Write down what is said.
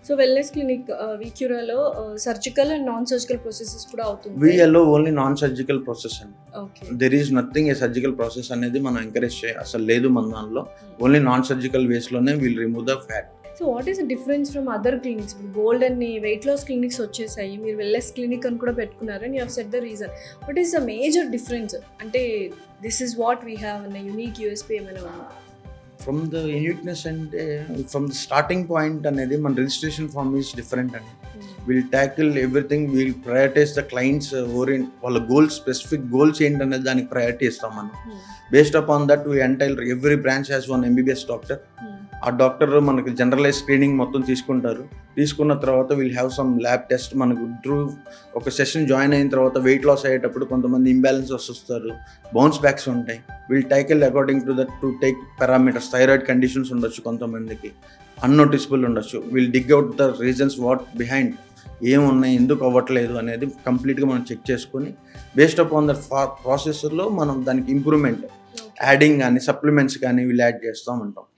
So wellness clinic వీక్యూరాలో surgical and non surgical processes కూడా అవుతుంది. వీఎల్లో ఓన్లీ నాన్ సర్జికల్ ప్రాసెస్ అండి. Okay. There is nothing a surgical process అనేది మనం ఎంకరేజ్ అసలు లేదు మన దానిలో. ఓన్లీ నాన్ సర్జికల్ వేస్లోనే we'll remove the fat. So what is the difference from other clinics? Gold అని వెయిట్ లాస్ క్లినిక్స్ వచ్చేసాయి, మీరు వెల్నెస్ క్లినిక్ అని కూడా పెట్టుకున్నారు and you have set the reason. What is the major difference? అంటే this is what we have అన్న unique USP ఏమైనా ఉందా? ఫ్రమ్ ద యూనిక్నెస్ అంటే ఫ్రమ్ ద స్టార్టింగ్ పాయింట్ అనేది మన రిజిస్ట్రేషన్ ఫార్మ్ ఈజ్ డిఫరెంట్ అండి. Will tackle everything, will prioritise the clients orient, వాళ్ళ goals, specific goals ఏంటనేది దానికి ప్రయారిటీ ఇస్తాం మనం. Based upon that we entail every branch has one MBBS doctor. ఆ doctor మనకి జనరలైజ్ స్క్రీనింగ్ మొత్తం తీసుకుంటారు. తీసుకున్న తర్వాత will have some lab test. మనకు త్రూ ఒక సెషన్ జాయిన్ అయిన తర్వాత వెయిట్ లాస్ అయ్యేటప్పుడు కొంతమంది ఇంబ్యాలెన్సెస్ వస్తారు, బౌన్స్ బ్యాక్స్ ఉంటాయి. Will tackle according to that to take parameters. Thyroid conditions ఉండొచ్చు, కొంతమందికి అన్నోటిసబుల్ ఉండొచ్చు. Will dig out the reasons what behind, ఏమున్నాయి, ఎందుకు అవ్వట్లేదు అనేది కంప్లీట్గా మనం చెక్ చేసుకొని బేస్డ్ అపాన్ ద ప్రాసెస్లో మనం దానికి ఇంప్రూవ్మెంట్, యాడింగ్ కానీ సప్లిమెంట్స్ కానీ వీళ్ళు యాడ్ చేస్తూ ఉంటాం.